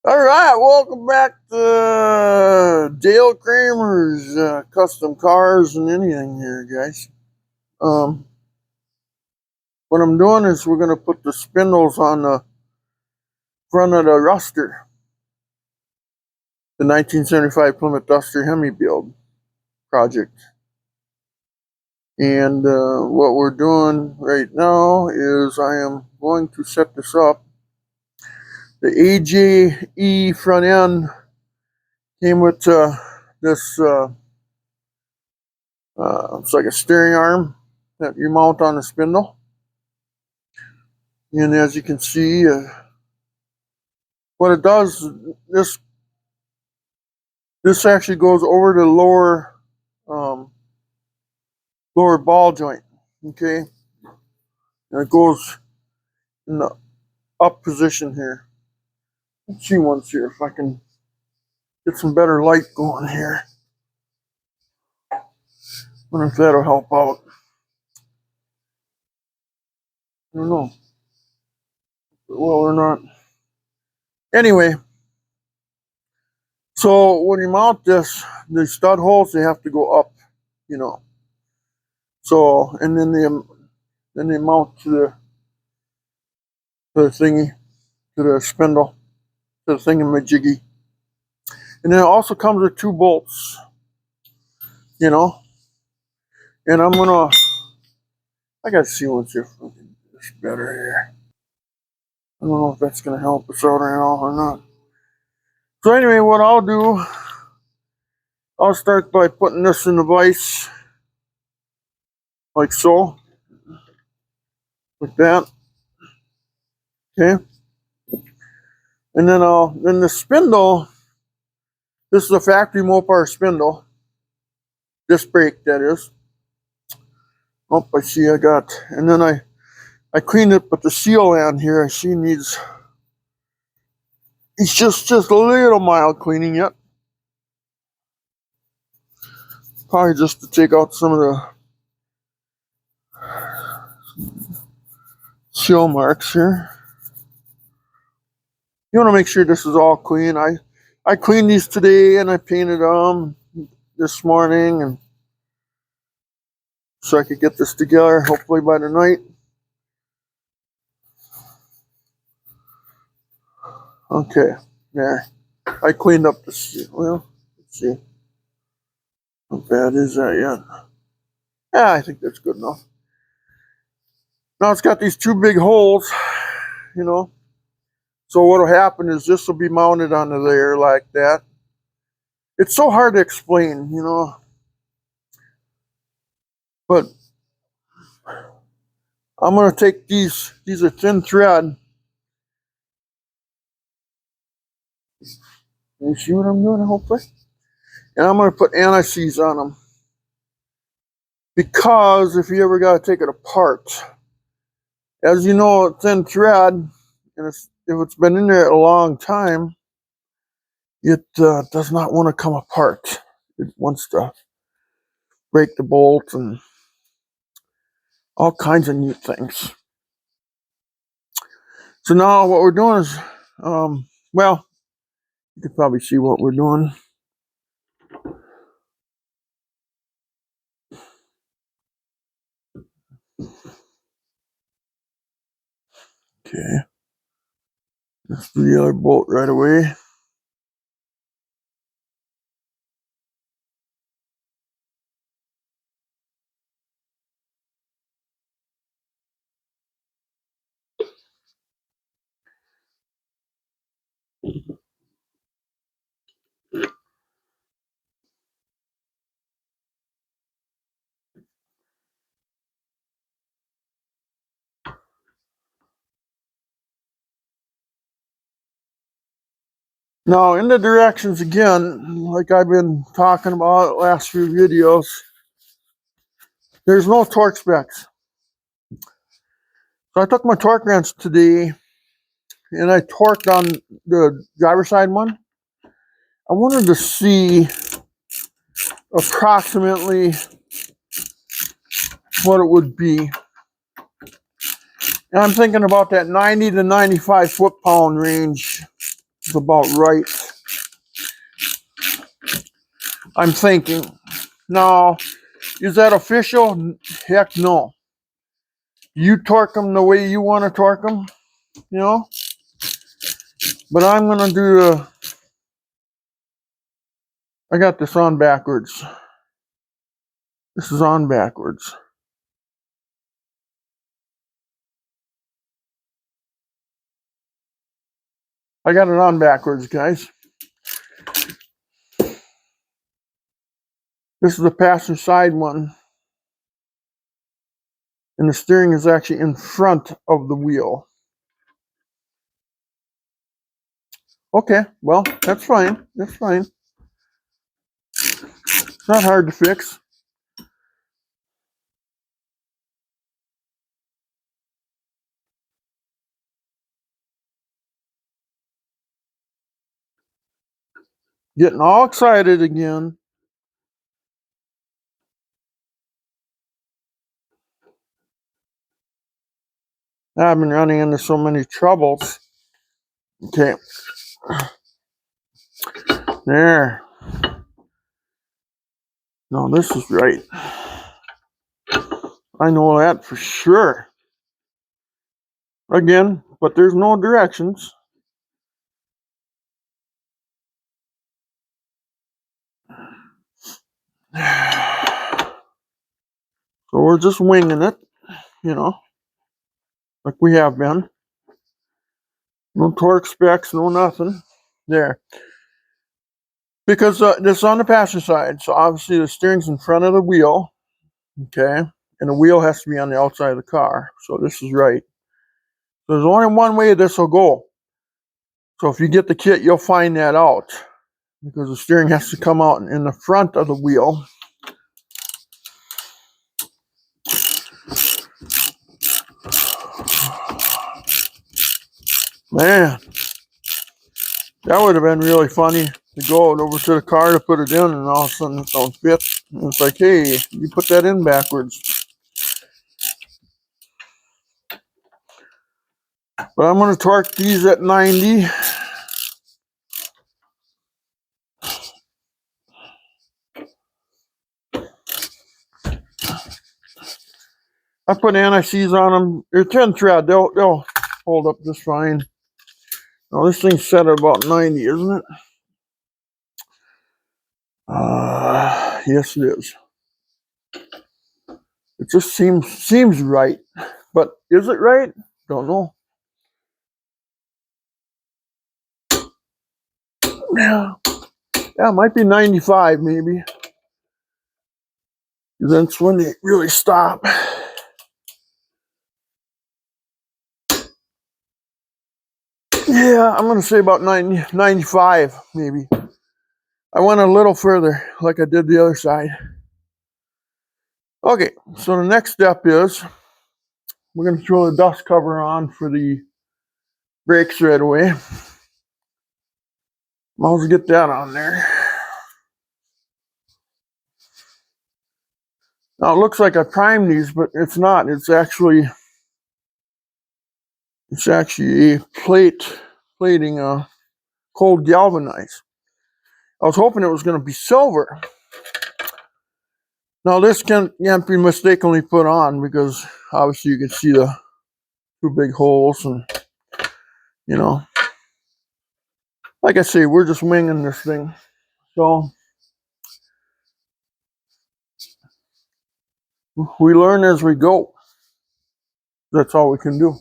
All right, welcome back to Dale Kramer's Custom Cars and Anything here, guys. Um, what I'm doing is we're going to put the spindles on the front of the Duster, the 1975 Plymouth Duster Hemi build project. And what we're doing right now is I am going to set this up. The AJE front end came with this. It's like a steering arm that you mount on the spindle. And as you can see, what it does, this actually goes over the lower ball joint. Okay, and it goes in the up position here. Let's see once here if I can get some better light going here. Wonder if that'll help out. I don't know. Well, or not. Anyway, so when you mount this, the stud holes they have to go up, you know. So and then they mount to the thingy, to the spindle, to the thingamajiggy. And then it also comes with two bolts, you know. And I gotta see what's here. This better here. I don't know if that's gonna help us out at all or not. So anyway, what I'll do, I'll start by putting this in the vise, like so, like that. Okay. And then the spindle, this is a factory Mopar spindle. Disc brake, that is. Oh, I see I got, and then I cleaned it, but the seal on here I see it's just a little mild cleaning yet. Probably just to take out some of the seal marks here. You want to make sure this is all clean. I cleaned these today and I painted them this morning, and so I could get this together hopefully by the night. Okay, there. I cleaned up the seal. Well, let's see. How bad is that yet? Yeah, I think that's good enough. Now it's got these two big holes, you know. So what'll happen is this will be mounted onto there like that. It's so hard to explain, you know. But I'm gonna take these are thin thread. You see what I'm doing, hopefully? And I'm gonna put anti-seize on them. Because if you ever gotta take it apart, as you know, thin thread, and if it's been in there a long time, it does not want to come apart. It wants to break the bolt and all kinds of neat things. So now what we're doing is, well, you can probably see what we're doing. Okay, let's do the other bolt right away. Now in the directions again, like I've been talking about the last few videos, there's no torque specs. So I took my torque wrench today and I torqued on the driver's side one. I wanted to see approximately what it would be. And I'm thinking about that 90 to 95 foot-pound range. is about right. I'm thinking. Now, is that official? Heck no. You torque them the way you want to torque them, you know. But I'm going to do the... I got this on backwards. This is on backwards. I got it on backwards, guys. This is the passenger side one. And the steering is actually in front of the wheel. Okay, well, that's fine. That's fine. It's not hard to fix. Getting all excited again. I've been running into so many troubles. Okay. There. No, this is right. I know that for sure. Again, but there's no directions. So we're just winging it, you know, like we have been. No torque specs, no nothing. There. Because this is on the passenger side, so obviously the steering's in front of the wheel, okay? And the wheel has to be on the outside of the car, so this is right. There's only one way this will go. So if you get the kit, you'll find that out. Because the steering has to come out in the front of the wheel. Man, that would have been really funny to go over to the car to put it in and all of a sudden it don't fit. And it's like, hey, you put that in backwards. But I'm going to torque these at 90. I put anti-seize on them. They're 10 thread. They'll hold up just fine. Now this thing's set at about 90, isn't it? Yes, it is. It just seems right. But is it right? Don't know. Yeah, it might be 95 maybe. That's when they really stop. Yeah, I'm going to say about 90, 95 maybe. I went a little further like I did the other side. Okay, so the next step is we're going to throw the dust cover on for the brakes right away. Might as well get that on there. Now it looks like I primed these, but it's not. It's actually a plating cold galvanized. I was hoping it was going to be silver. Now this can't be mistakenly put on because obviously you can see the two big holes, and you know, like I say, we're just winging this thing. So we learn as we go. That's all we can do.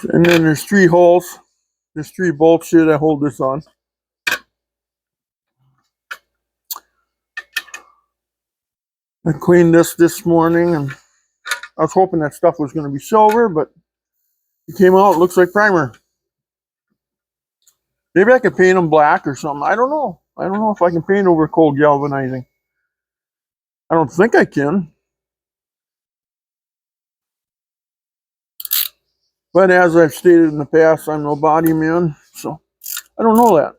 And then there's 3 holes. There's 3 bolts here that hold this on. I cleaned this morning, and I was hoping that stuff was going to be silver, but it came out, it looks like primer. Maybe I could paint them black or something. I don't know. I don't know if I can paint over cold galvanizing. I don't think I can. But as I've stated in the past, I'm no body man, so I don't know that.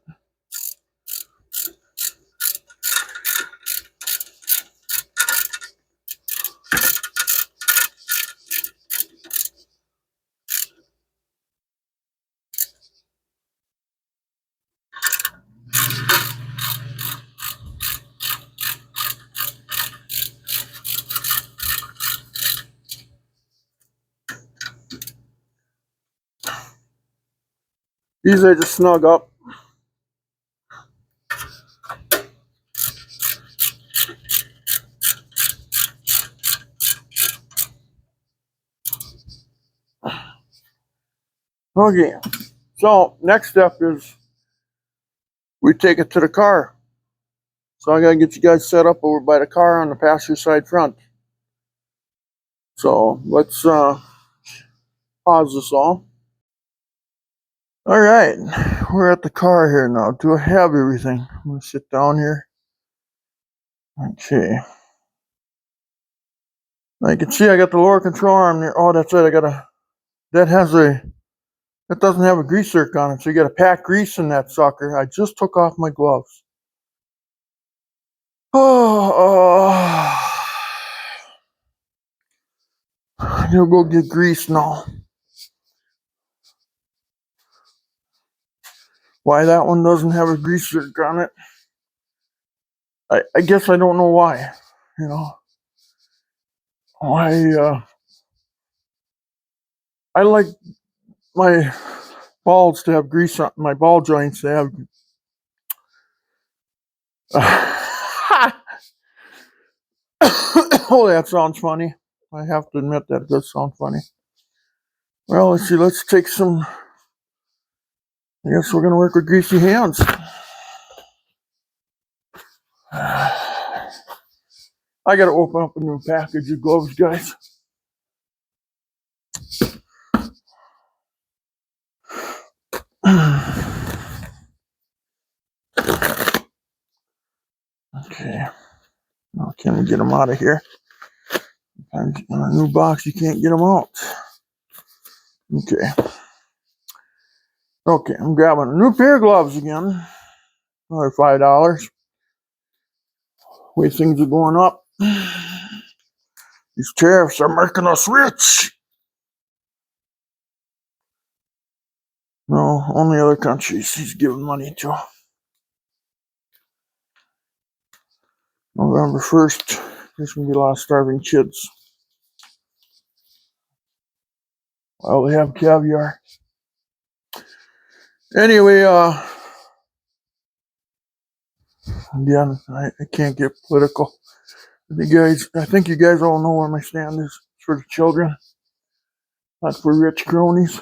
These I just snug up. Okay, so next step is we take it to the car. So I gotta get you guys set up over by the car on the passenger side front. So let's pause this all. All right, we're at the car here now. Do I have everything? I'm gonna sit down here. Okay. Now you can see I got the lower control arm there. Oh, that's it. That doesn't have a grease zerk on it, so you gotta pack grease in that sucker. I just took off my gloves. Oh, I'm gonna go get grease now. Why that one doesn't have a grease zerk on it? I guess I don't know why. You know, I like my balls to have grease on my ball joints to have. Oh, that sounds funny. I have to admit that does sound funny. Well, let's see. Let's take some. I guess we're gonna work with greasy hands. I gotta open up a new package of gloves, guys. Okay. Now, can we get them out of here? Sometimes in a new box, you can't get them out. Okay. Okay, I'm grabbing a new pair of gloves again. Another $5. Way things are going up. These tariffs are making us rich. No, only other countries he's giving money to. November 1st, there's going to be a lot of starving kids. Well, they have caviar. Anyway, again, I can't get political. I think you guys all know where my stand is. It's for the children, not for rich cronies.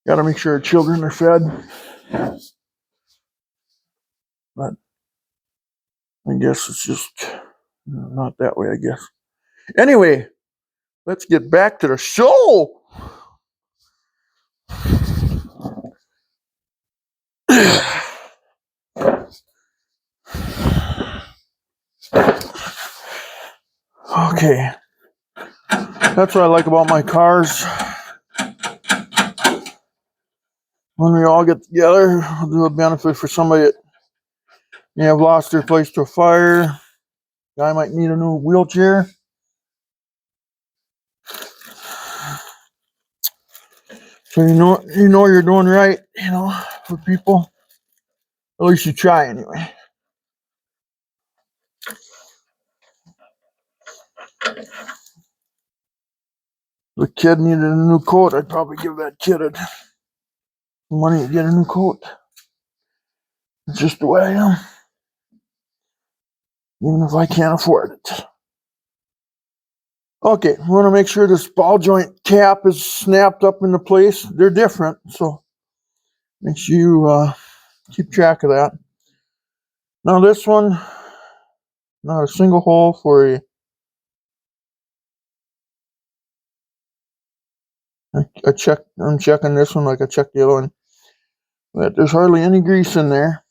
Got to make sure our children are fed. But I guess it's just not that way, I guess. Anyway, let's get back to the show. Okay. That's what I like about my cars. When we all get together, we'll do a benefit for somebody that may have lost their place to a fire. Guy might need a new wheelchair. So you know you're doing right, for people. At least you try anyway. If a kid needed a new coat, I'd probably give that kid money to get a new coat. It's just the way I am. Even if I can't afford it. Okay, we want to make sure this ball joint cap is snapped up into place. They're different, so make sure you keep track of that. Now this one, not a single hole for a check. I'm checking this one like I checked the other one. But there's hardly any grease in there.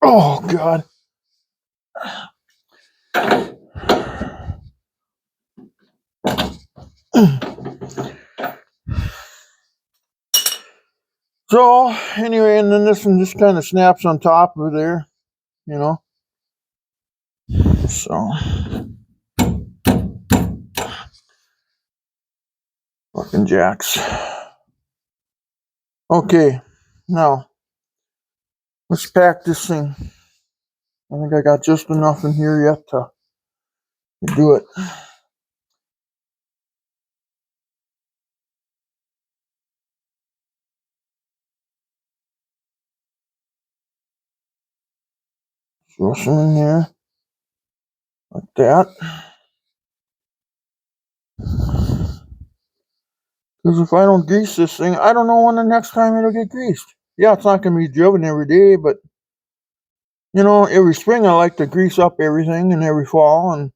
Oh, God. So, anyway, and then this one just kind of snaps on top of there, So, fucking jacks. Okay, now, let's pack this thing. I think I got just enough in here yet to do it. Throw some in there. Like that. Because if I don't grease this thing, I don't know when the next time it'll get greased. Yeah, it's not going to be driven every day, but, you know, every spring I like to grease up everything, and every fall and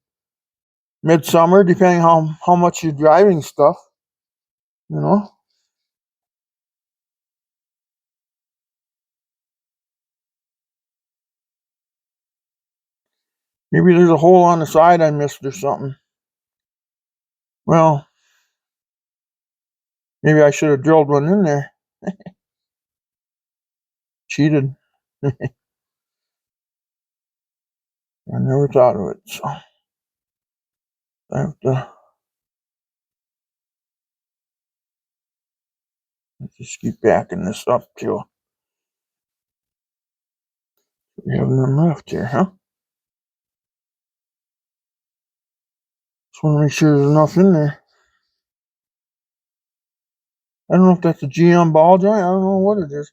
midsummer, depending how much you're driving stuff, you know. Maybe there's a hole on the side I missed or something. Well, maybe I should have drilled one in there. Cheated. I never thought of it, so I have to just keep backing this up till we have none left here, huh? Just want to make sure there's enough in there. I don't know if that's a GM ball joint. I don't know what it is.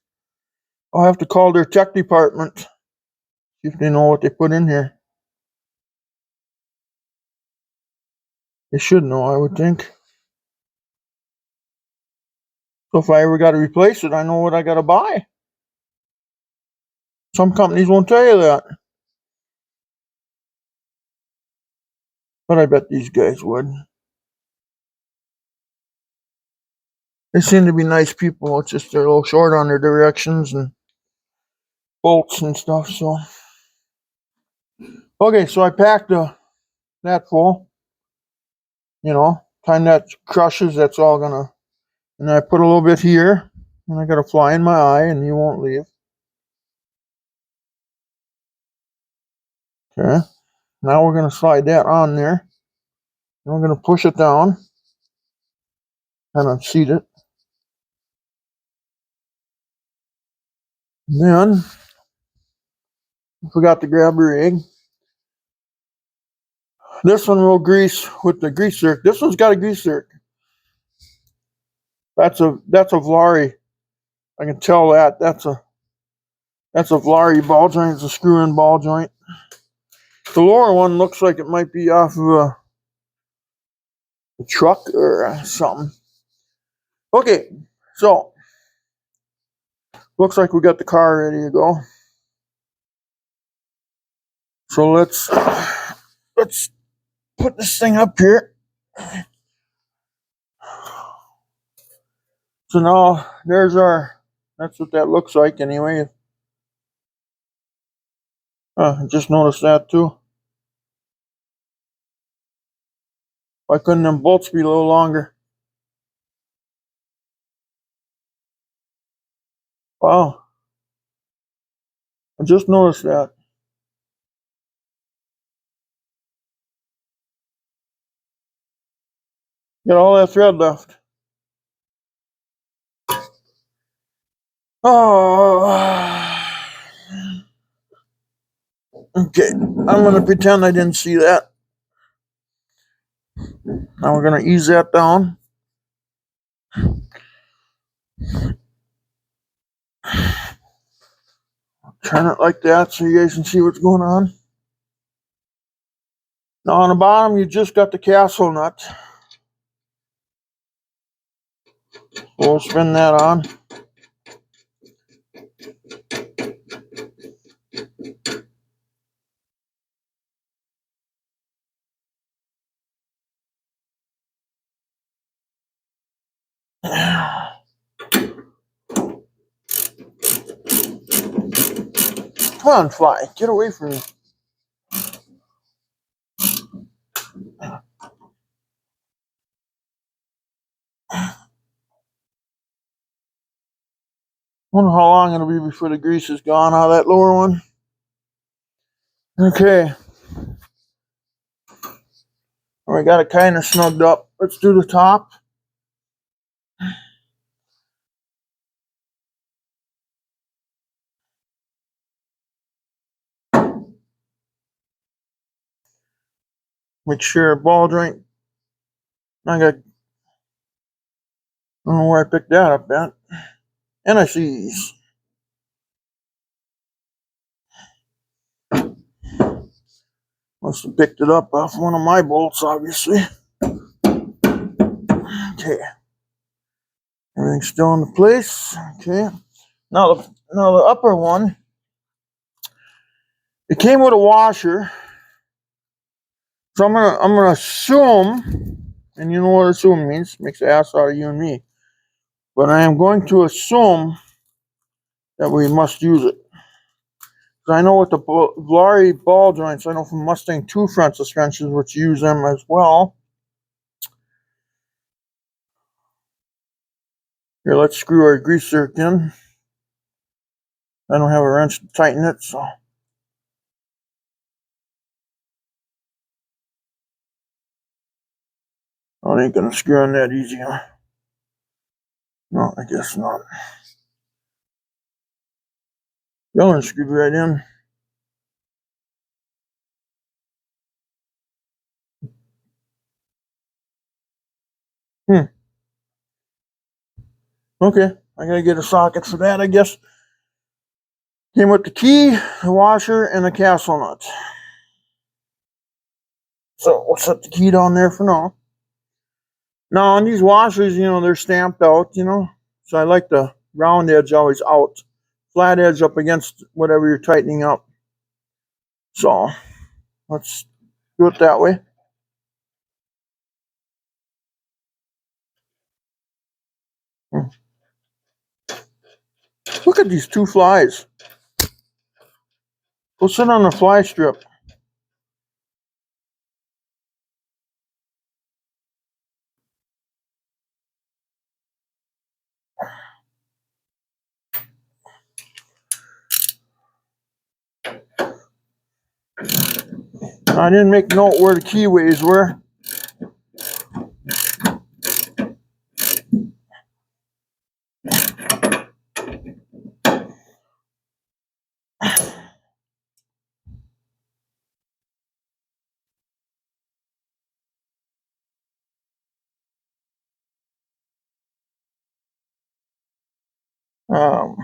I'll have to call their tech department, see if they know what they put in here. They should know, I would think. So if I ever got to replace it, I know what I got to buy. Some companies won't tell you that, but I bet these guys would. They seem to be nice people. It's just they're a little short on their directions and bolts and stuff. So, okay, so I packed that full. You know, time that crushes, that's all gonna. And I put a little bit here, and I got a fly in my eye, and you won't leave. Okay, now we're gonna slide that on there, and we're gonna push it down, kind of seat it. And then, I forgot to grab a rig. This one will grease with the grease zerk. This one's got a grease zerk. That's a Vlari. I can tell that. That's a Vlari ball joint. It's a screw-in ball joint. The lower one looks like it might be off of a truck or something. Okay, so looks like we got the car ready to go. So let's put this thing up here. So now there's that's what that looks like anyway. I just noticed that too. Why couldn't them bolts be a little longer? Wow, I just noticed that. Got all that thread left. Oh, okay. I'm gonna pretend I didn't see that. Now we're gonna ease that down. Turn it like that so you guys can see what's going on. Now on the bottom, you just got the castle nut. We'll spin that on. Come on, fly. Get away from me. Wonder how long it'll be before the grease is gone out of that lower one. Okay. We got it kind of snugged up. Let's do the top. Make sure ball joint. I don't know where I picked that up at. And I see. Must have picked it up off one of my bolts, obviously. Okay. Everything's still in place. Okay. Now the upper one, it came with a washer. So I'm gonna assume, and you know what assume means, makes an ass out of you and me. But I am going to assume that we must use it. Because I know with the Valari ball joints, I know from Mustang 2 front suspensions, which use them as well. Here, let's screw our grease zerk in. I don't have a wrench to tighten it, so. Oh, it ain't gonna screw on that easy, huh? No, I guess not. Going screwed right in. Okay, I gotta get a socket for that, I guess. Came with the key, the washer, and the castle nut. So we'll set the key down there for now. Now on these washers, they're stamped out, So I like the round edge always out. Flat edge up against whatever you're tightening up. So let's do it that way. Look at these two flies. Go sit on the fly strip. I didn't make note where the keyways were. Um,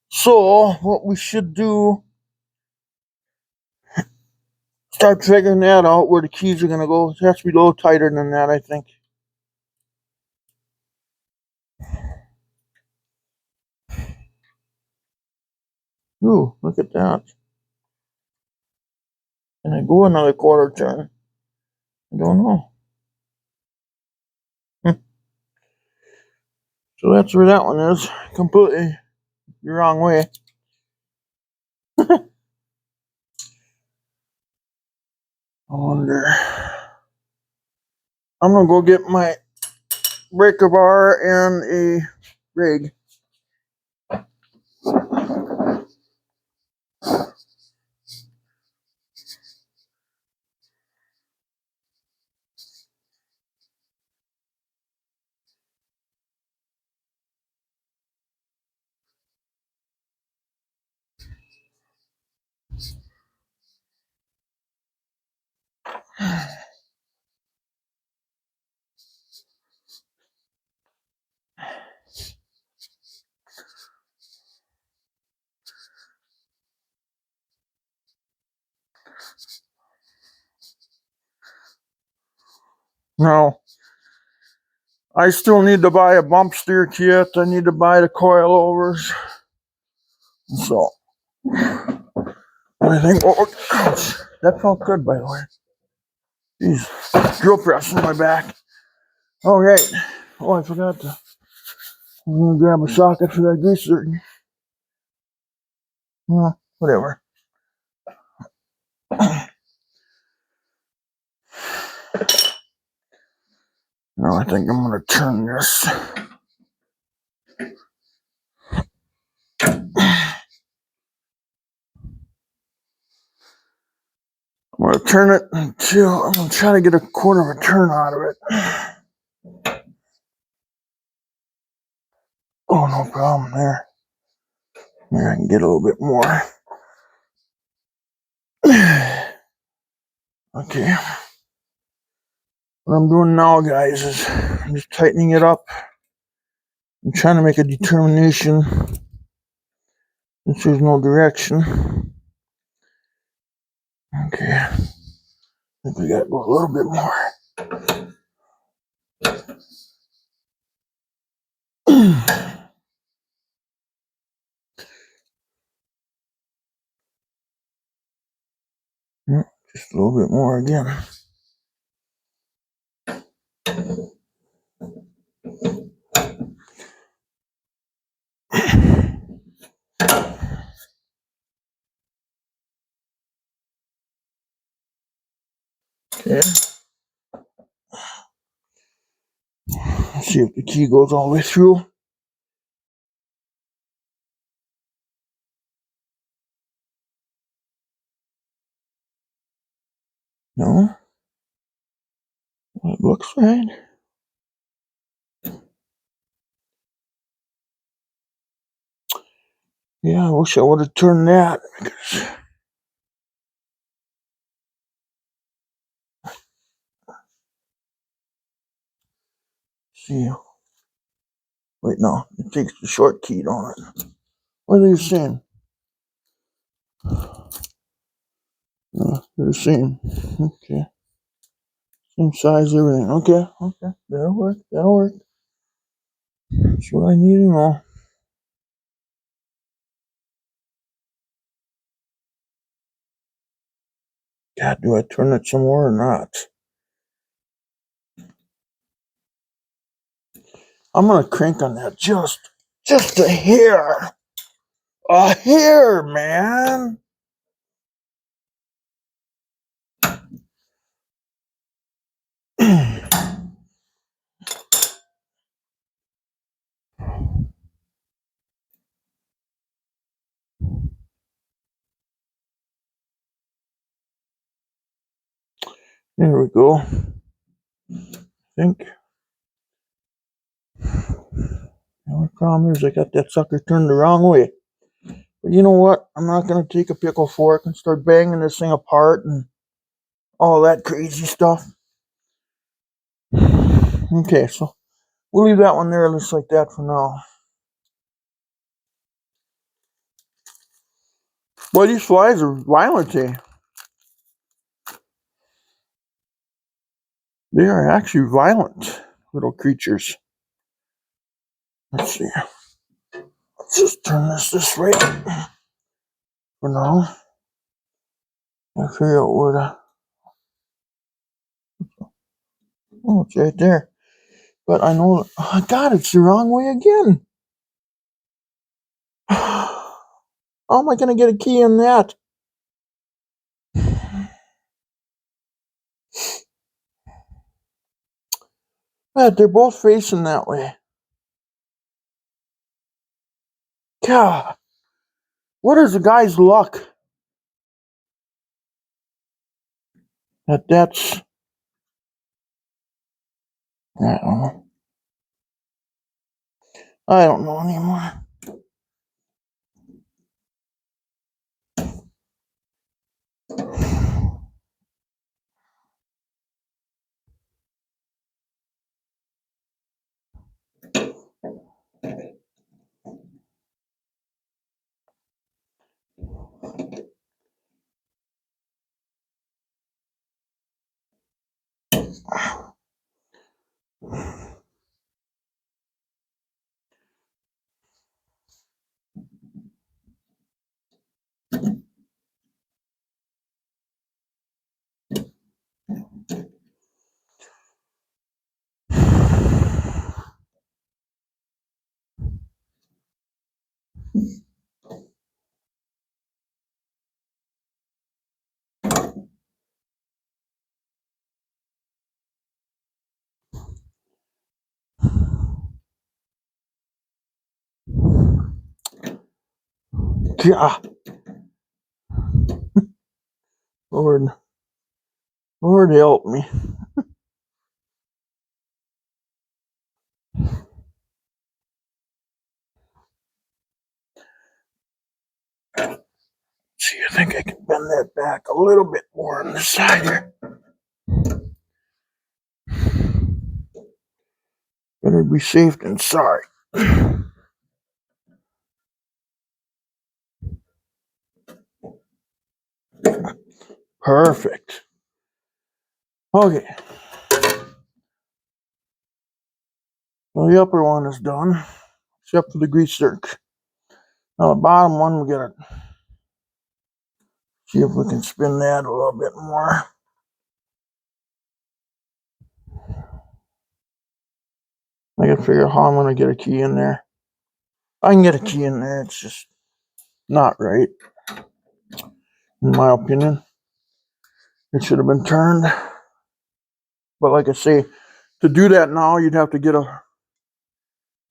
so what we should do, start figuring that out where the keys are going to go. It has to be a little tighter than that, I think. Ooh, look at that. Can I go another quarter turn? I don't know. So that's where that one is. Completely the wrong way. I wonder. I'm going to go get my breaker bar and a rig. Now, I still need to buy a bump steer kit. I need to buy the coilovers. So, I think, ouch, that felt good, by the way. Jeez, drill press on my back. All right. Oh, I forgot to. I'm going to grab a socket for that grease zerk. Whatever. Now I think I'm going to turn this. I'm going to turn it until I'm going to try to get a quarter of a turn out of it. Oh, no problem there. There, I can get a little bit more. Okay. What I'm doing now, guys, is I'm just tightening it up. I'm trying to make a determination since there's no direction. Okay. I think we gotta go a little bit more. Just a little bit more again. Okay. Let's see if the key goes all the way through. No. It looks right. Yeah, I wish I would have turned that. See. Wait, no. It takes the short key, don't it? What are you saying? No, they're the same. Okay. Same size, everything. Okay. That'll work. That's what I need to know. God, do I turn it some more or not? I'm gonna crank on that just a hair. A hair, man. There we go. I think. The only problem is I got that sucker turned the wrong way. But you know what? I'm not going to take a pickle fork and start banging this thing apart and all that crazy stuff. Okay, so we'll leave that one there just like that for now. Boy, these flies are violent, eh? They are actually violent little creatures. Let's see. Let's just turn this way for now. I figure out where to. Oh, it's right there. But I know. Oh, God, it's the wrong way again. How am I going to get a key in that? God, they're both facing that way. God, what is the guy's luck? That's. I don't know. I don't know anymore. God, Lord, Lord help me. See, I think I can bend that back a little bit more on this side here. Better be safe than sorry. Perfect. Okay. Well, the upper one is done, except for the grease zerk. Now the bottom one, we gotta see if we can spin that a little bit more. I gotta figure out how I'm gonna get a key in there. I can get a key in there, it's just not right, in my opinion. It should have been turned. But like I say, to do that now, you'd have to get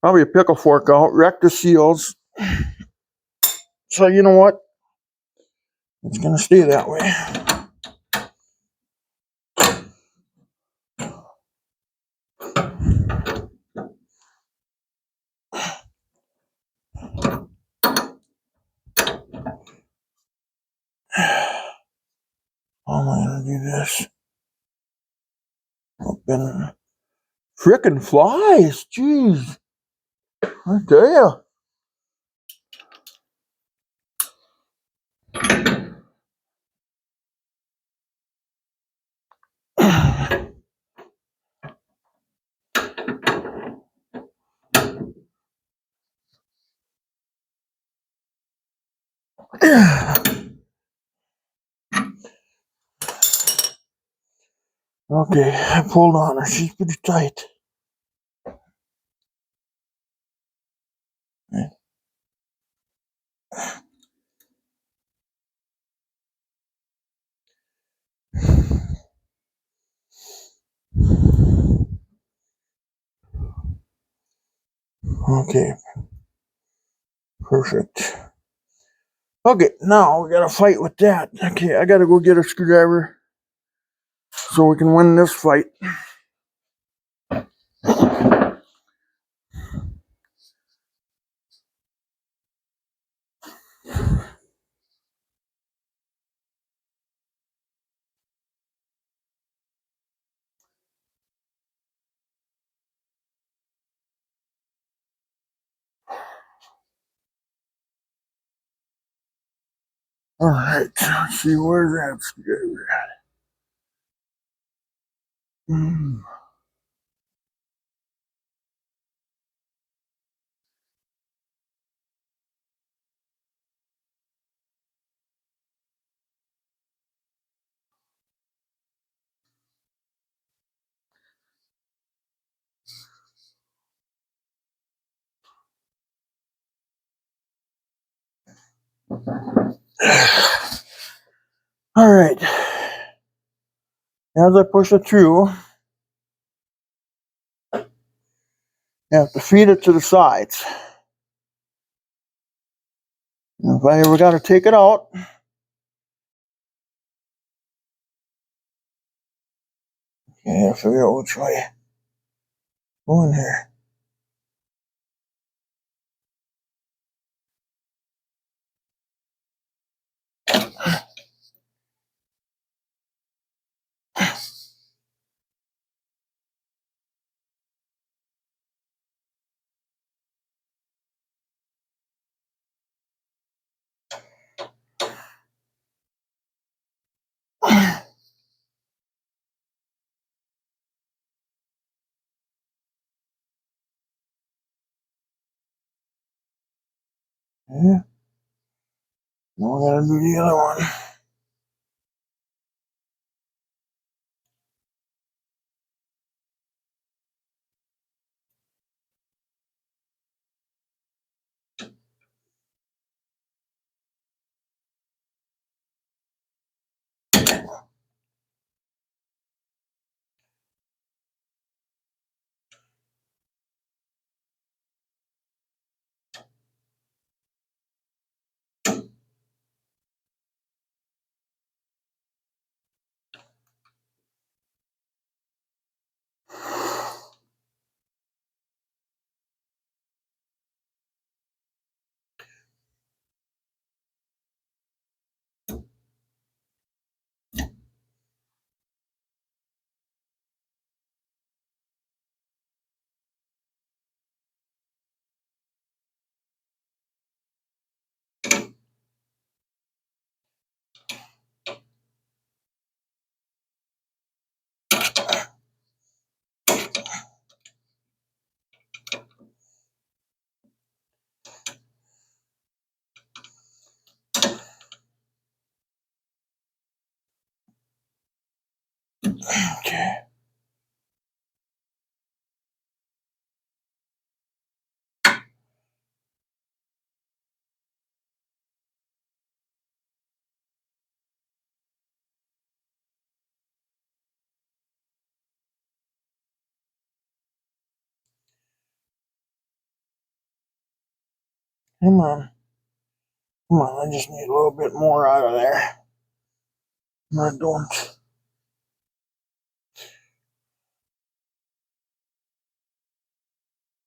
probably a pickle fork out, wreck the seals. So you know what? It's gonna stay that way. How am I gonna do this? Open. Frickin' flies, jeez. I tell ya. Okay, I pulled on her. She's pretty tight. Okay, perfect. Okay, now we gotta fight with that. Okay, I gotta go get a screwdriver so we can win this fight. Alright, let's see, where's that screwdriver at? Alright, as I push it through, you have to feed it to the sides. And if I ever gotta take it out, I gotta figure out which way. Go in here. Yeah. Now I gotta do the other one. Okay. Come on. Come on, I just need a little bit more out of there. I don't.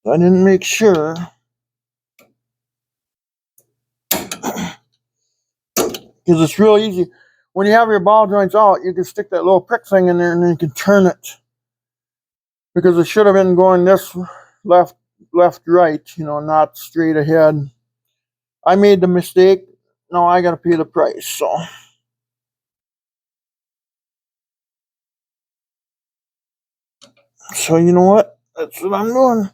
I didn't make sure. Because it's real easy. When you have your ball joints out, you can stick that little prick thing in there and then you can turn it. Because it should have been going this left, right, not straight ahead. I made the mistake. Now I got to pay the price. So you know what? That's what I'm doing.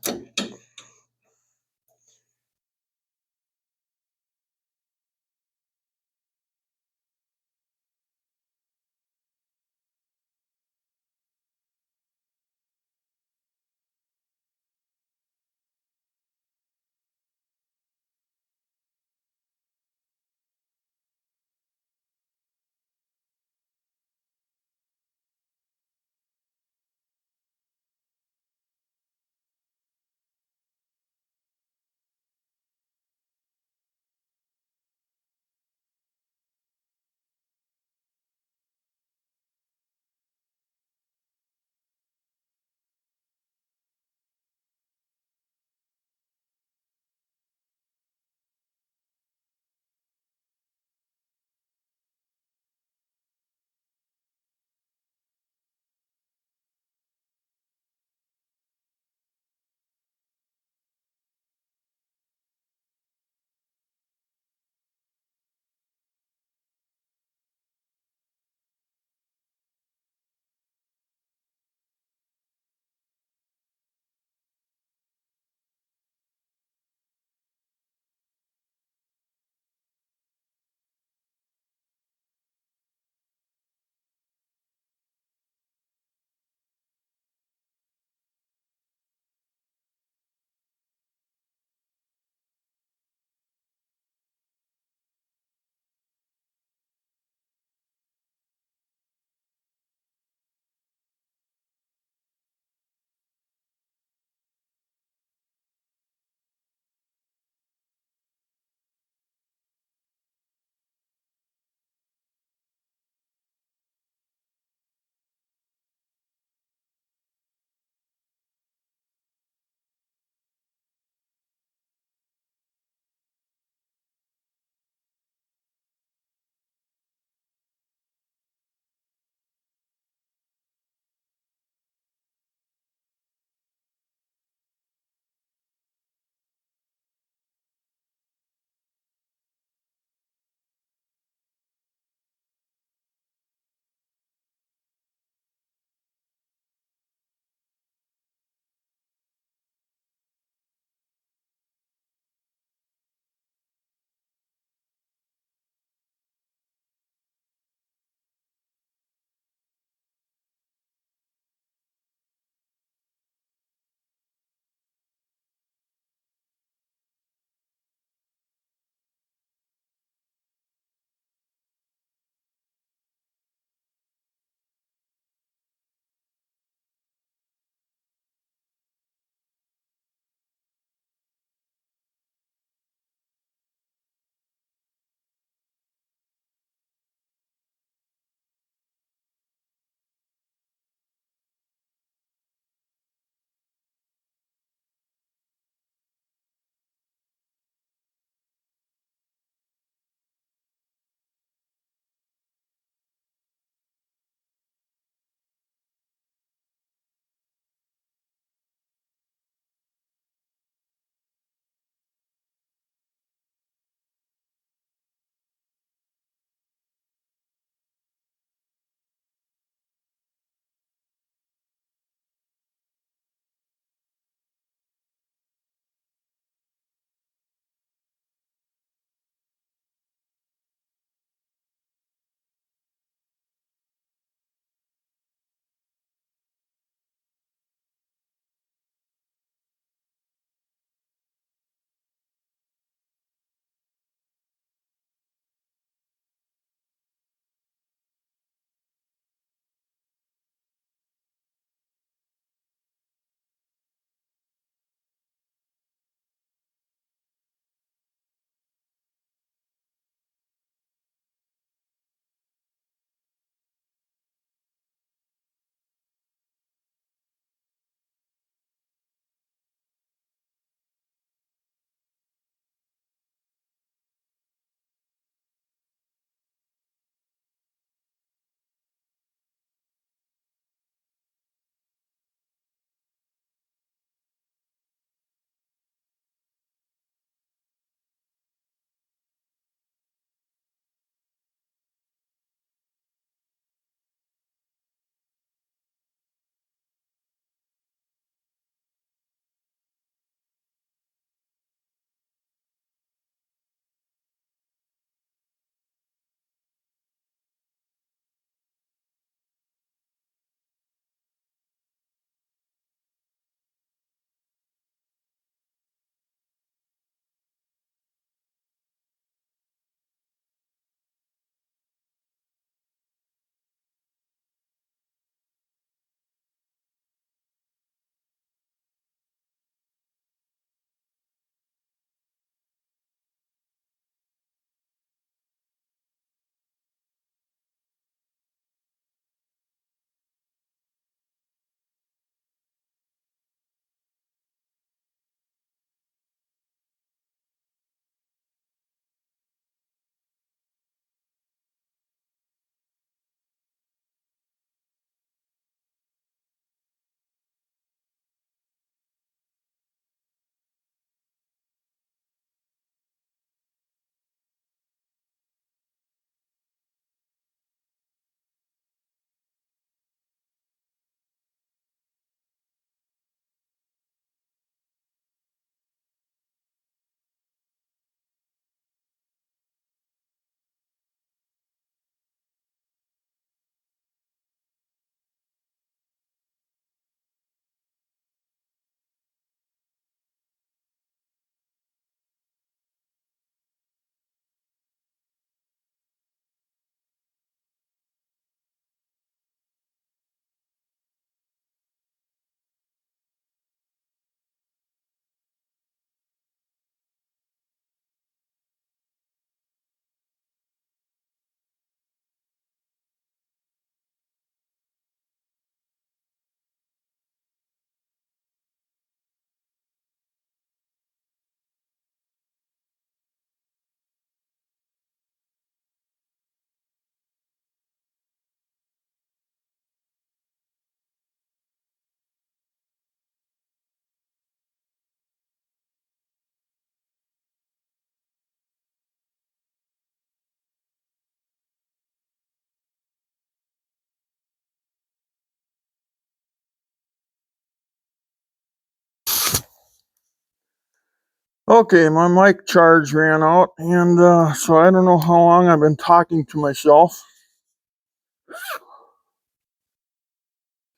Okay, my mic charge ran out, and so I don't know how long I've been talking to myself.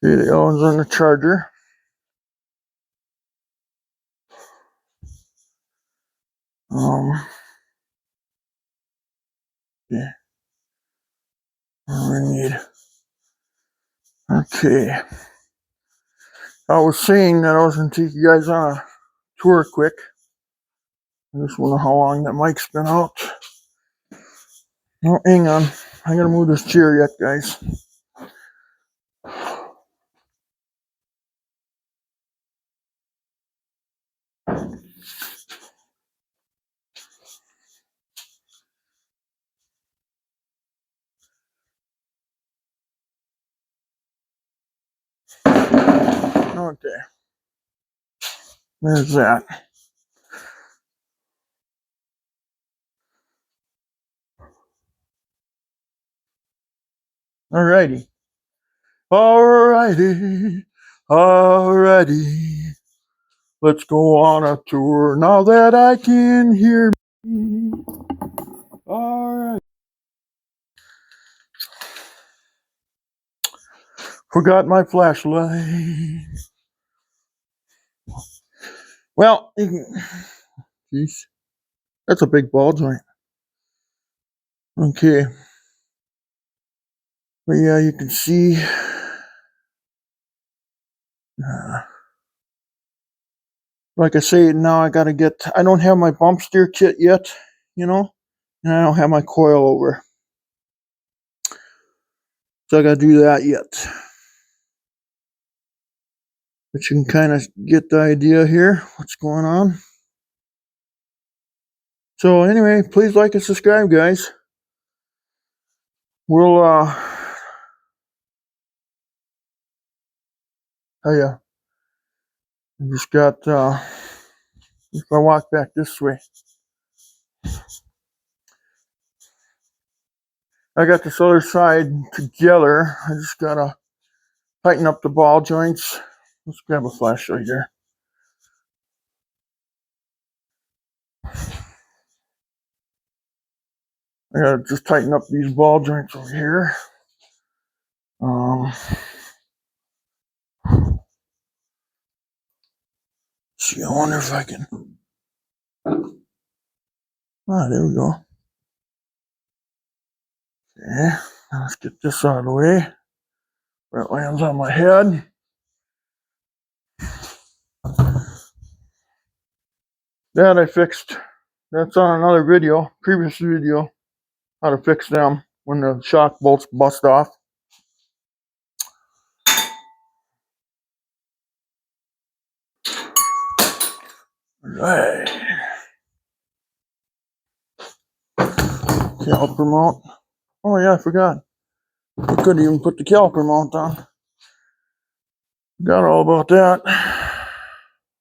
Okay, the one's on the charger. Yeah, we need. Okay, I was saying that I was going to take you guys on a tour quick. I just wonder how long that mic's been out. Oh, hang on. I gotta move this chair yet, guys. Okay, there's that. Alrighty. Alrighty. Alrighty. Let's go on a tour now that I can hear me. Alright. Forgot my flashlight. Well, geez, that's a big ball joint. Okay. But yeah, you can see. Like I say, now I gotta get. I don't have my bump steer kit yet, and I don't have my coil over. So I gotta do that yet. But you can kind of get the idea here, what's going on. So anyway, please like and subscribe, guys. We'll oh yeah, I just got if I walk back this way, I got this other side together. I just gotta tighten up the ball joints. Let's grab a flashlight here. I gotta just tighten up these ball joints over here. See, I wonder if I can. Ah, there we go. Okay, now let's get this out of the way. Where it lands on my head. That I fixed. That's on another video, previous video, how to fix them when the shock bolts bust off. Right. Caliper mount. Oh yeah, I forgot. I couldn't even put the caliper mount on. Forgot all about that.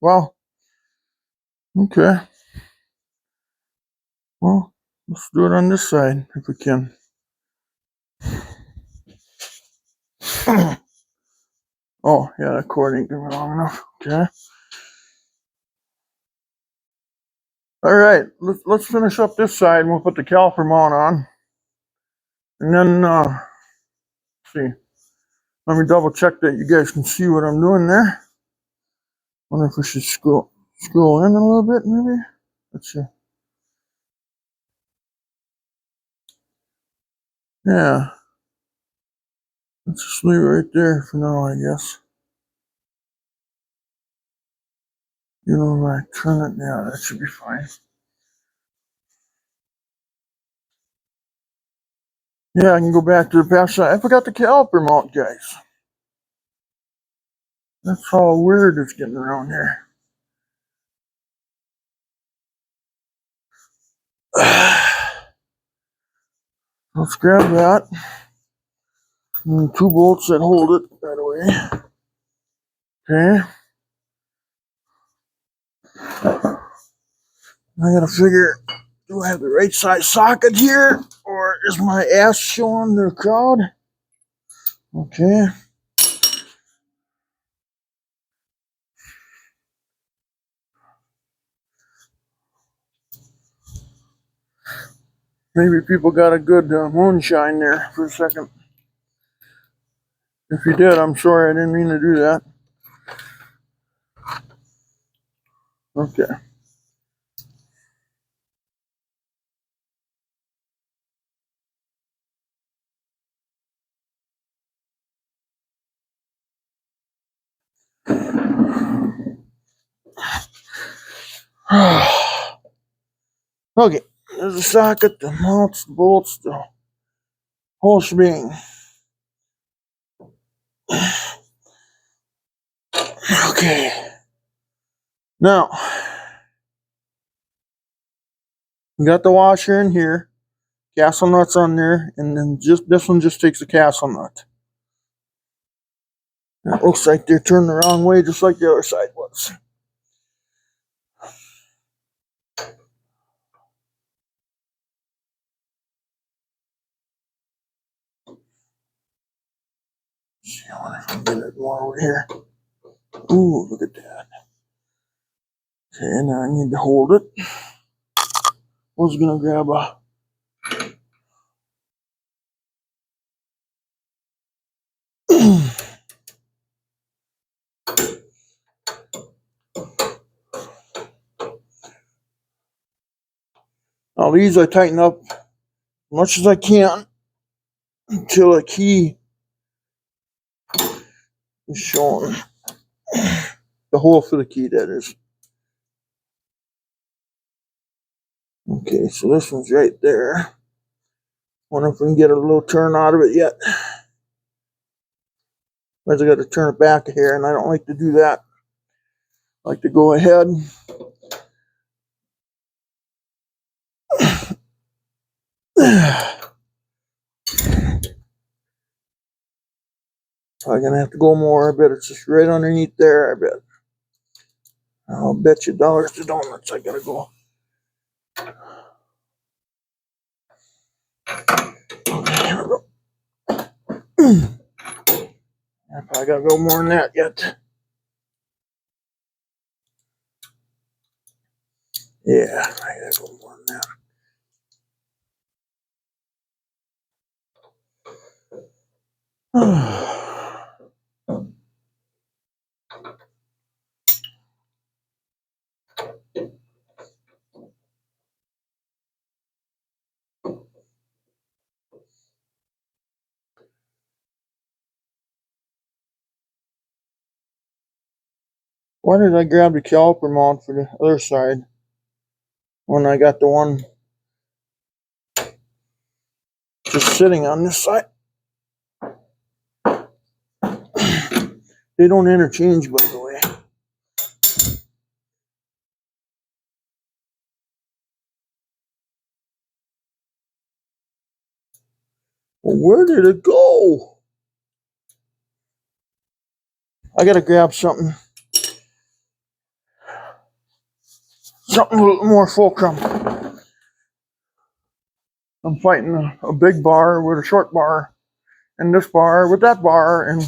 Well, okay. Well, let's do it on this side if we can. Oh yeah, that cord ain't gonna be long enough. Okay. All right, let's finish up this side and we'll put the caliper mount on. And then see. Let me double check that you guys can see what I'm doing there. Wonder if we should scroll in a little bit, maybe. Let's see. Yeah. Let's just leave it right there for now, I guess. When I turn it, yeah, that should be fine. Yeah, I can go back to the past side. I forgot the caliper mount, guys. That's how weird it's getting around here. Let's grab that. And 2 bolts that hold it that way. Okay. I gotta figure, do I have the right size socket here? Or is my ass showing the crowd? Okay. Maybe people got a good moonshine there for a second. If you did, I'm sorry, I didn't mean to do that. Okay. Okay, there's the socket, the mounts, the bolts, the whole shebang. Okay. Now, we got the washer in here, castle nuts on there, and then just this one just takes a castle nut. It looks like they're turned the wrong way, just like the other side was. See, I wonder if I can get it more over here. Ooh, look at that. Okay, now I need to hold it. I was gonna grab a now these I tighten up as much as I can until the key is showing. The hole for the key, that is. Okay, so this one's right there. Wonder if we can get a little turn out of it yet. Otherwise I got to turn it back here, and I don't like to do that. I like to go ahead. I'm gonna have to go more. I bet it's just right underneath there. I bet. I'll bet you dollars to donuts. I gotta go. Okay, here we go. I probably gotta go more than that yet. Yeah, I gotta go more than that. Why did I grab the caliper mount for the other side when I got the one just sitting on this side? They don't interchange, by the way. Well, where did it go? I gotta grab something a little more fulcrum. I'm fighting a big bar with a short bar, and this bar with that bar, and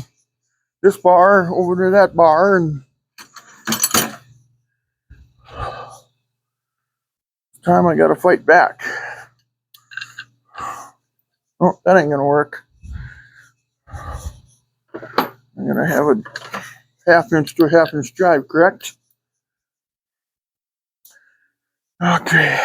this bar over to that bar, and this time I gotta fight back. Oh, that ain't gonna work. I'm gonna have a half-inch to a half-inch drive, correct? Okay.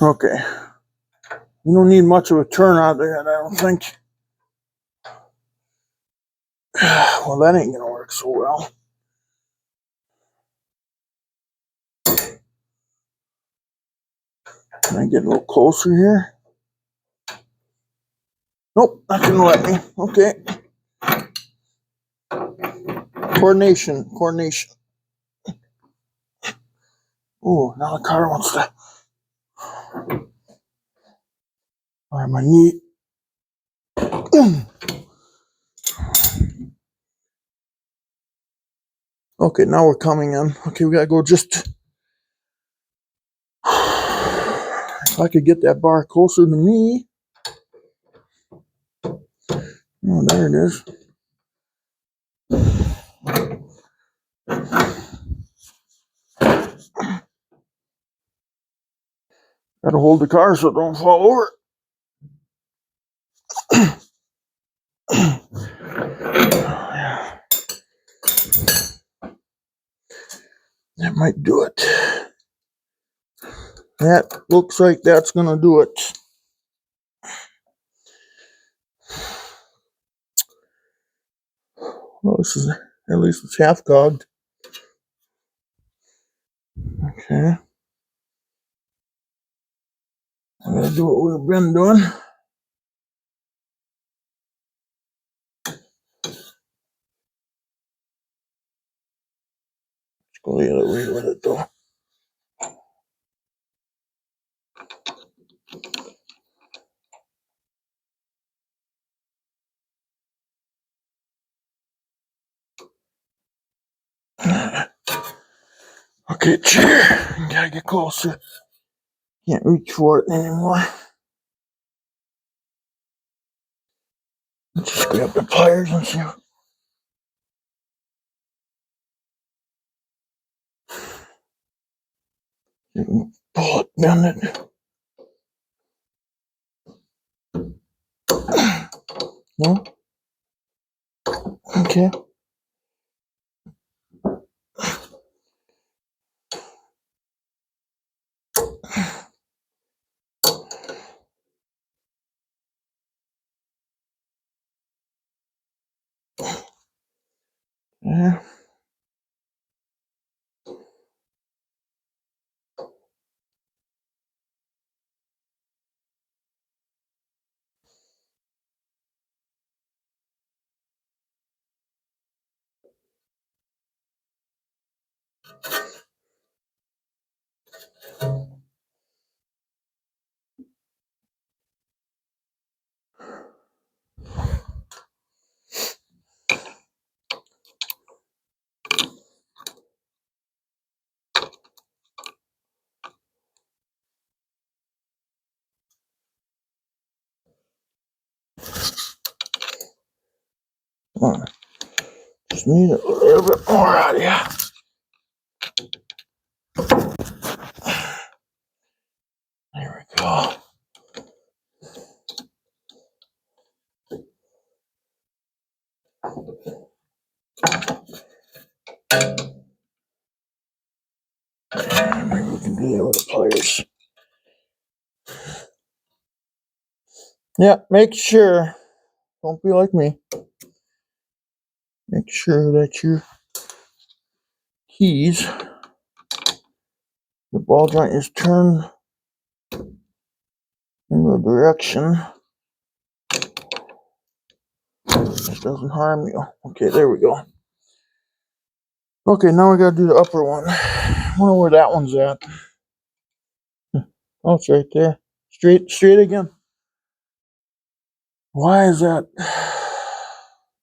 Okay. You don't need much of a turn out there, I don't think. Well, that ain't gonna work so well. Can I get a little closer here? Nope, not gonna let me. Okay. Coordination. Ooh, now the car wants to. All right, my knee. Okay, now we're coming in. Okay, we gotta go just. If I could get that bar closer to me. Oh, there it is. Gotta hold the car so it don't fall over. That might do it. That looks like that's gonna do it. Well, this is, at least it's half cogged. Okay. I'm gonna do what we've been doing. Let's go the other way with it though. Okay, chair. Gotta get closer. Can't reach for it anymore. Let's just grab the pliers and see. You can pull it, bend it. No? Okay. Yeah. Come on. Just need a little bit more out of here. There we go. Maybe we can do that with the pliers. Yeah, make sure. Don't be like me. Make sure that your keys, the ball joint is turned in the direction that doesn't harm you. Okay, there we go. Okay, now we gotta do the upper one. I wonder where that one's at. Oh, it's right there. Straight again. Why is that?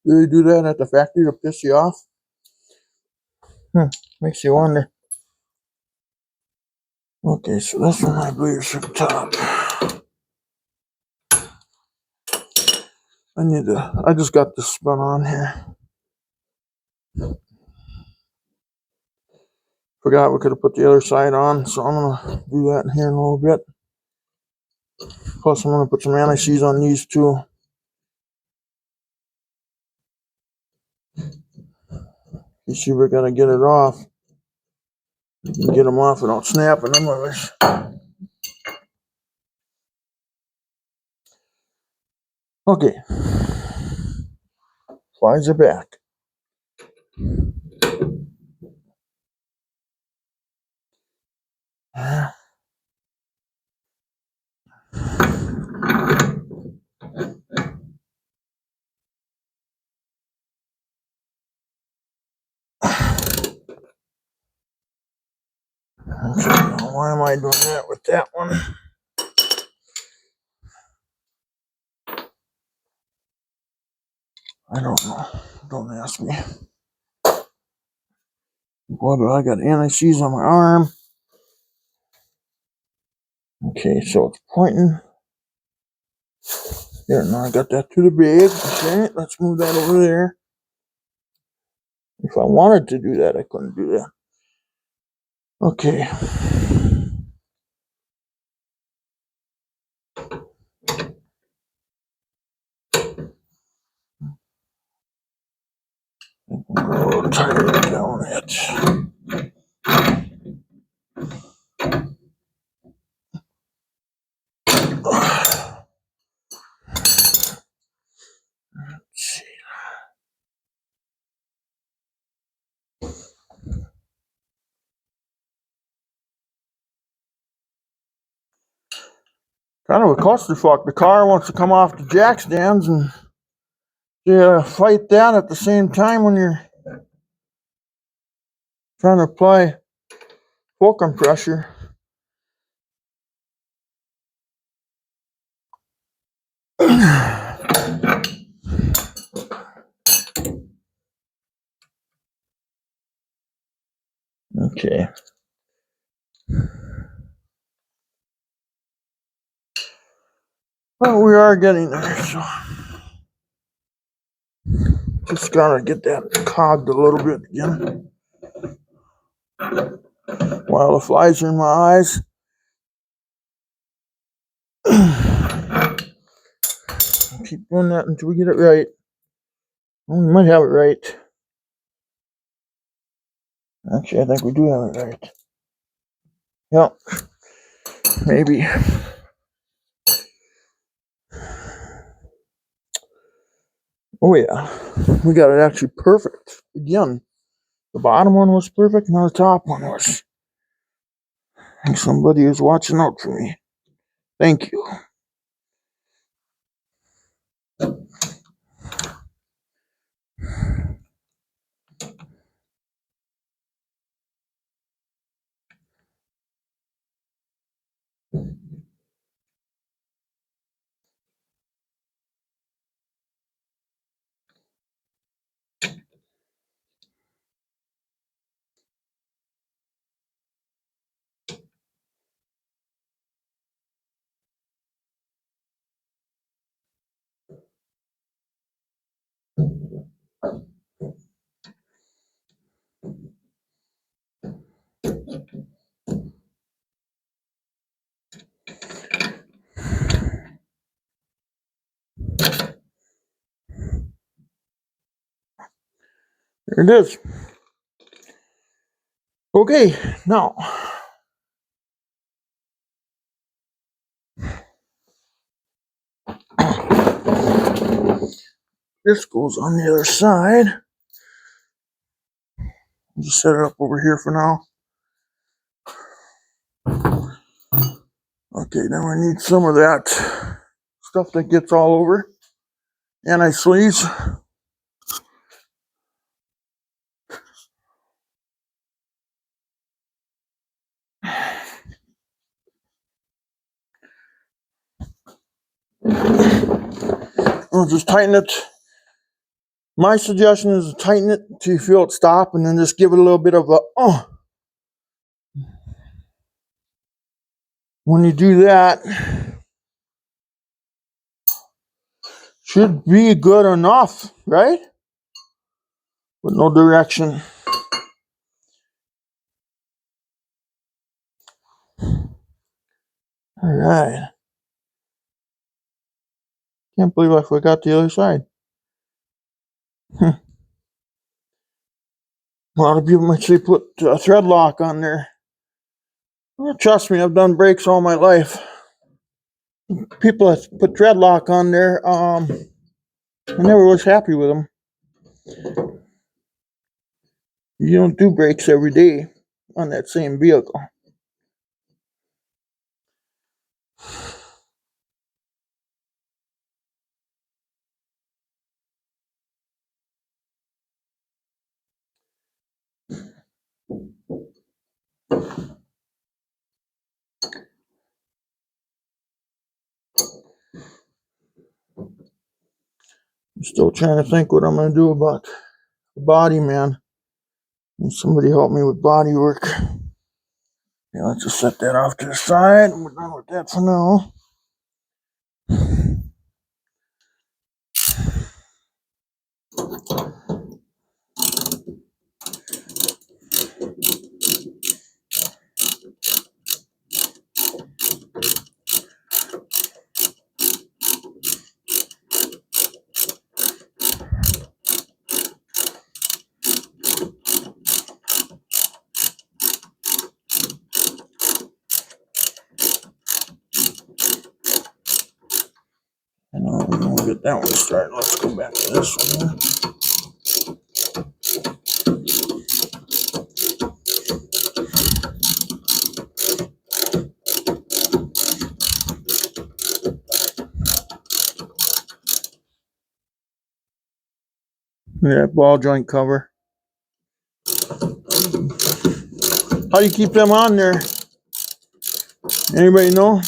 Do they do that at the factory to piss you off? Makes you wonder. Okay, so this one I believe is at the top. I just got this spun on here. Forgot we could have put the other side on, so I'm gonna do that in here in a little bit. Plus I'm gonna put some anti-seize on these too. You see, we're gonna get it off. You can get them off without snapping them. Okay. Flies are back. Okay, now why am I doing that with that one? I don't know. Don't ask me. What do I got? Anti-seize on my arm. Okay, so it's pointing. There, now I got that to the bag. Okay, let's move that over there. If I wanted to do that, I couldn't do that. Okay. Oh, tighten down it. Let's see. Kind of a clusterfuck. The car wants to come off the jack stands, and you fight that at the same time when you're trying to apply fulcrum pressure. Okay. Well, we are getting there, so just gotta get that cogged a little bit again. While the flies are in my eyes. Keep doing that until we get it right. Well, we might have it right. Actually, I think we do have it right. Yep. Maybe. Oh yeah. We got it actually perfect. Again. The bottom one was perfect, and the top one was. I think somebody is watching out for me. Thank you. There it is. Okay, now. This goes on the other side. I'll just set it up over here for now. Okay, now I need some of that stuff that gets all over. Anti-sleaze. I'll just tighten it. My suggestion is to tighten it until you feel it stop, and then just give it a little bit of a When you do that, should be good enough, right? With no direction. All right. Can't believe I forgot the other side. A lot of people might say put a thread lock on there. Well, trust me, I've done brakes all my life. People that put thread lock on there, I never was happy with them. You don't do brakes every day on that same vehicle. I'm still trying to think what I'm going to do about the body, man. Need somebody help me with body work. Yeah, let's just set that off to the side. We're done with that for now. I know we're going to get that one started. Let's go back to this one here. Yeah, ball joint cover. How do you keep them on there? Anybody know?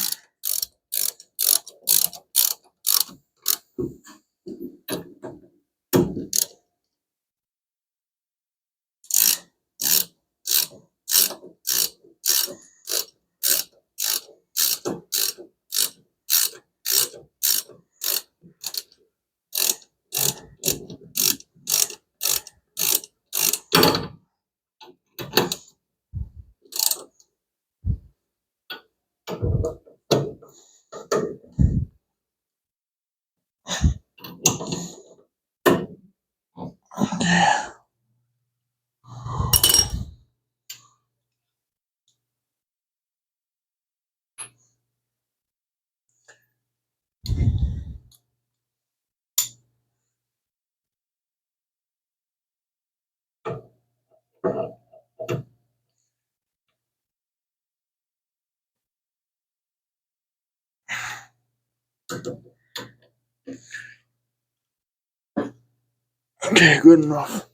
Okay, good enough.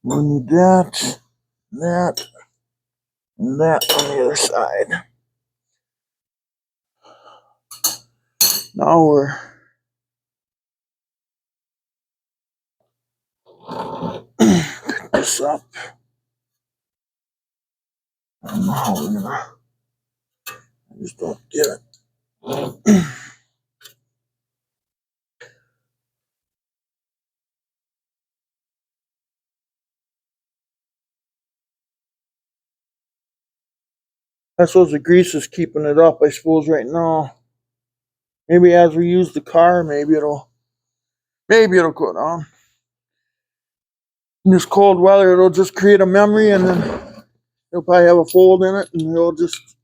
We need that, that, and that on the other side. Now we're pick this up. I don't know how we're gonna. I just don't get it. I suppose the grease is keeping it up. I suppose right now. Maybe as we use the car, maybe it'll go down. In this cold weather, it'll just create a memory, and then it'll probably have a fold in it, and it'll just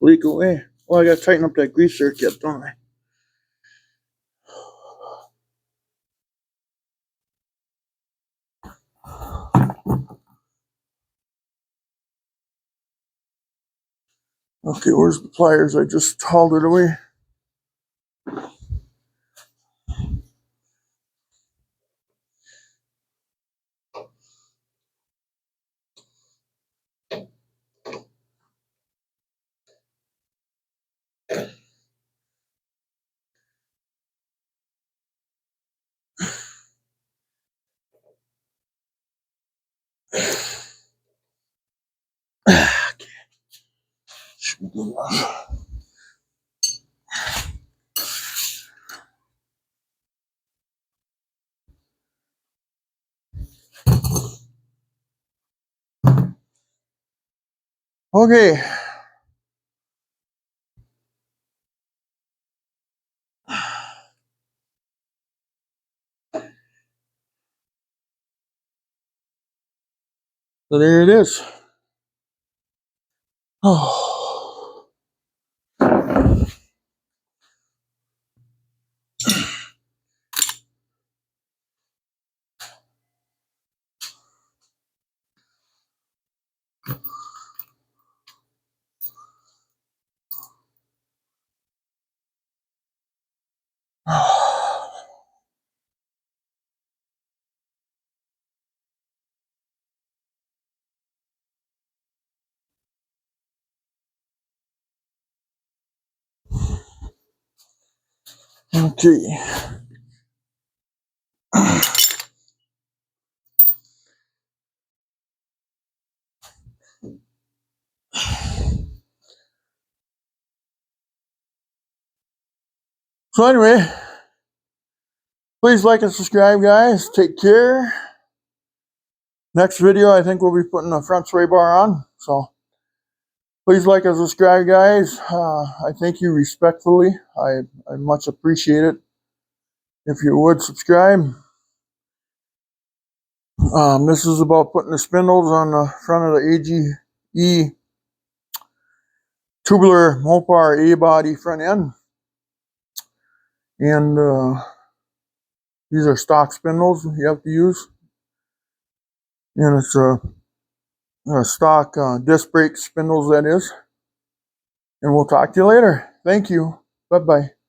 leak away. Well, I gotta tighten up that grease circuit, don't I? Okay, where's the pliers? I just hauled it away. Should be good enough. Okay. So there it is. Oh. Okay. So anyway, please like and subscribe, guys. Take care. Next video, I think we'll be putting the front sway bar on. So please like and subscribe, guys. I thank you respectfully. I much appreciate it. If you would subscribe. This is about putting the spindles on the front of the AGE tubular Mopar A-body front end. And these are stock spindles you have to use. And it's a stock disc brake spindles, that is. And we'll talk to you later. Thank you. Bye-bye.